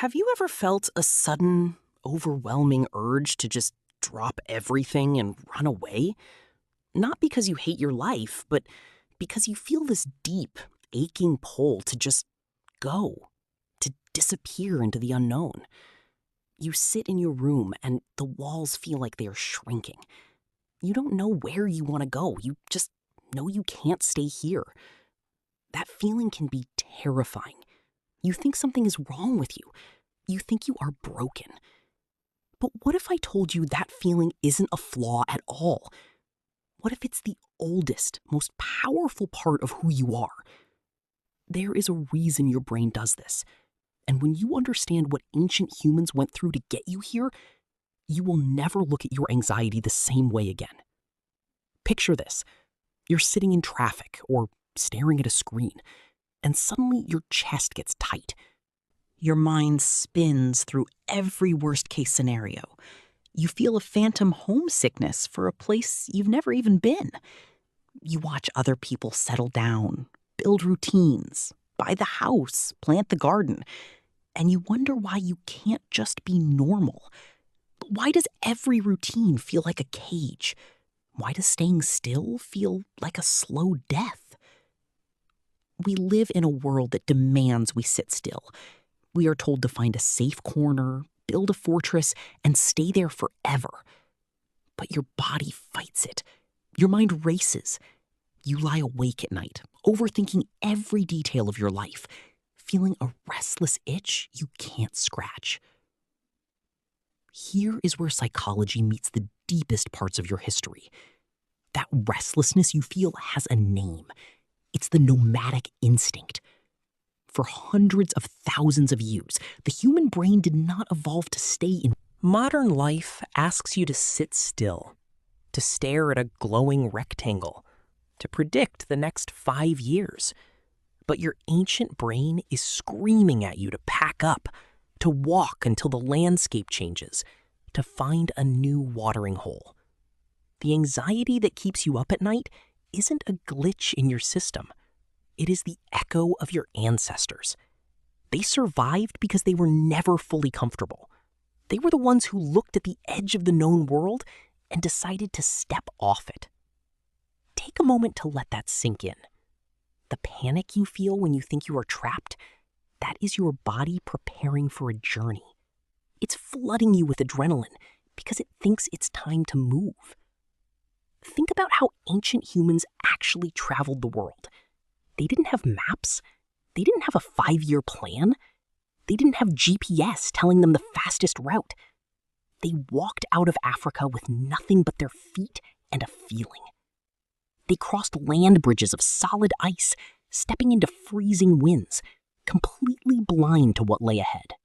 Have you ever felt a sudden, overwhelming urge to just drop everything and run away? Not because you hate your life, but because you feel this deep, aching pull to just go, to disappear into the unknown. You sit in your room and the walls feel like they are shrinking. You don't know where you want to go. You just know you can't stay here. That feeling can be terrifying. You think something is wrong with you. You think you are broken. But what if I told you that feeling isn't a flaw at all? What if it's the oldest, most powerful part of who you are? There is a reason your brain does this. And when you understand what ancient humans went through to get you here, you will never look at your anxiety the same way again. Picture this. You're sitting in traffic or staring at a screen, and suddenly your chest gets tight. Your mind spins through every worst-case scenario. You feel a phantom homesickness for a place you've never even been. You watch other people settle down, build routines, buy the house, plant the garden, and you wonder why you can't just be normal. Why does every routine feel like a cage? Why does staying still feel like a slow death? We live in a world that demands we sit still. We are told to find a safe corner, build a fortress, and stay there forever. But your body fights it. Your mind races. You lie awake at night, overthinking every detail of your life, feeling a restless itch you can't scratch. Here is where psychology meets the deepest parts of your history. That restlessness you feel has a name. It's the nomadic instinct. For hundreds of thousands of years, the human brain did not evolve to stay in. Modern life asks you to sit still, to stare at a glowing rectangle, to predict the next 5 years. But your ancient brain is screaming at you to pack up, to walk until the landscape changes, to find a new watering hole. The anxiety that keeps you up at night isn't a glitch in your system. It is the echo of your ancestors. They survived because they were never fully comfortable. They were the ones who looked at the edge of the known world and decided to step off it. Take a moment to let that sink in. The panic you feel when you think you are trapped, that is your body preparing for a journey. It's flooding you with adrenaline because it thinks it's time to move. Think about how ancient humans actually traveled the world. They didn't have maps. They didn't have a 5-year plan. They didn't have GPS telling them the fastest route. They walked out of Africa with nothing but their feet and a feeling. They crossed land bridges of solid ice, stepping into freezing winds, completely blind to what lay ahead.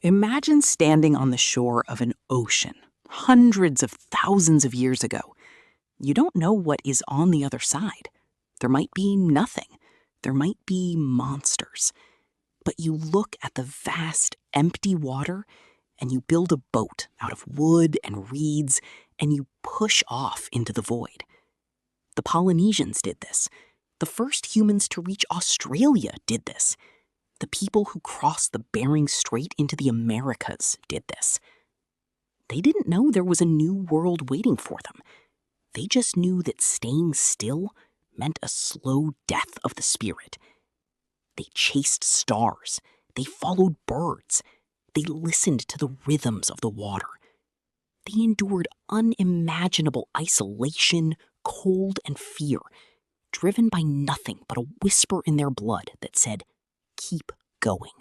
Imagine standing on the shore of an ocean hundreds of thousands of years ago. You don't know what is on the other side. There might be nothing. There might be monsters. But you look at the vast, empty water, and you build a boat out of wood and reeds, and you push off into the void. The Polynesians did this. The first humans to reach Australia did this. The people who crossed the Bering Strait into the Americas did this. They didn't know there was a new world waiting for them. They just knew that staying still meant a slow death of the spirit. They chased stars. They followed birds. They listened to the rhythms of the water. They endured unimaginable isolation, cold, and fear, driven by nothing but a whisper in their blood that said, "Keep going."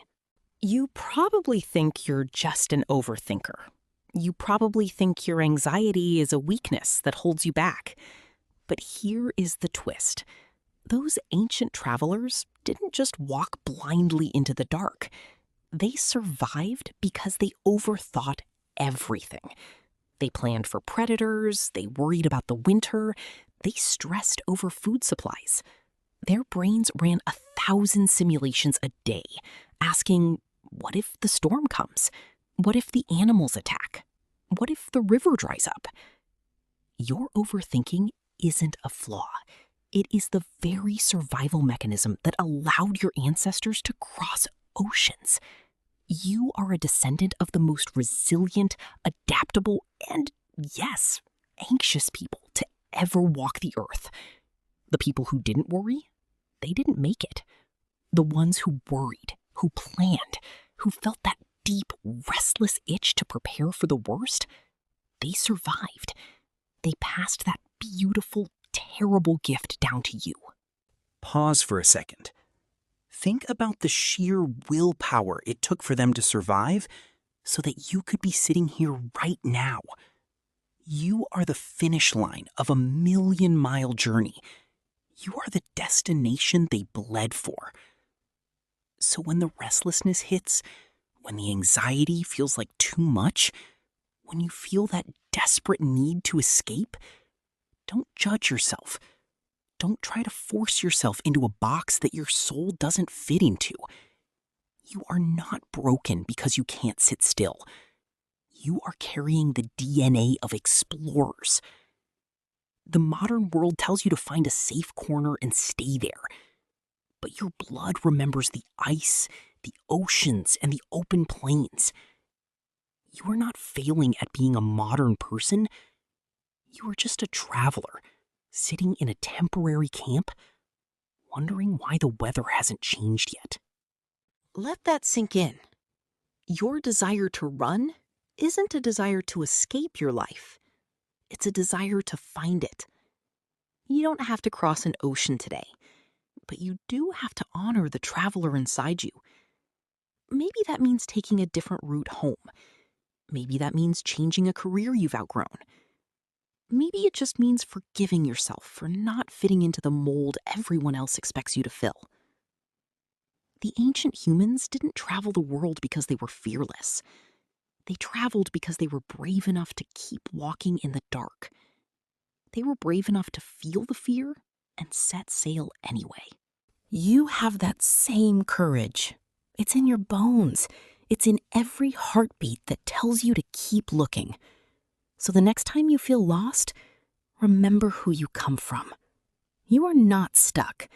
You probably think you're just an overthinker. You probably think your anxiety is a weakness that holds you back. But here is the twist. Those ancient travelers didn't just walk blindly into the dark. They survived because they overthought everything. They planned for predators, they worried about the winter, they stressed over food supplies. Their brains ran 1,000 simulations a day, asking, what if the storm comes? What if the animals attack? What if the river dries up? Your overthinking isn't a flaw. It is the very survival mechanism that allowed your ancestors to cross oceans. You are a descendant of the most resilient, adaptable, and, yes, anxious people to ever walk the earth. The people who didn't worry, they didn't make it. The ones who worried, who planned, who felt that deep, restless itch to prepare for the worst, they survived. They passed that beautiful, terrible gift down to you. Pause for a second. Think about the sheer willpower it took for them to survive so that you could be sitting here right now. You are the finish line of a 1,000,000-mile journey. You are the destination they bled for. So when the restlessness hits, when the anxiety feels like too much, when you feel that desperate need to escape, don't judge yourself. Don't try to force yourself into a box that your soul doesn't fit into. You are not broken because you can't sit still. You are carrying the DNA of explorers. The modern world tells you to find a safe corner and stay there. But your blood remembers the ice, the oceans, and the open plains. You are not failing at being a modern person. You are just a traveler, sitting in a temporary camp, wondering why the weather hasn't changed yet. Let that sink in. Your desire to run isn't a desire to escape your life. It's a desire to find it. You don't have to cross an ocean today, but you do have to honor the traveler inside you. Maybe that means taking a different route home. Maybe that means changing a career you've outgrown. Maybe it just means forgiving yourself for not fitting into the mold everyone else expects you to fill. The ancient humans didn't travel the world because they were fearless. They traveled because they were brave enough to keep walking in the dark. They were brave enough to feel the fear and set sail anyway. You have that same courage. It's in your bones. It's in every heartbeat that tells you to keep looking. So the next time you feel lost, remember who you come from. You are not stuck.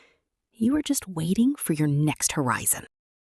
You are just waiting for your next horizon.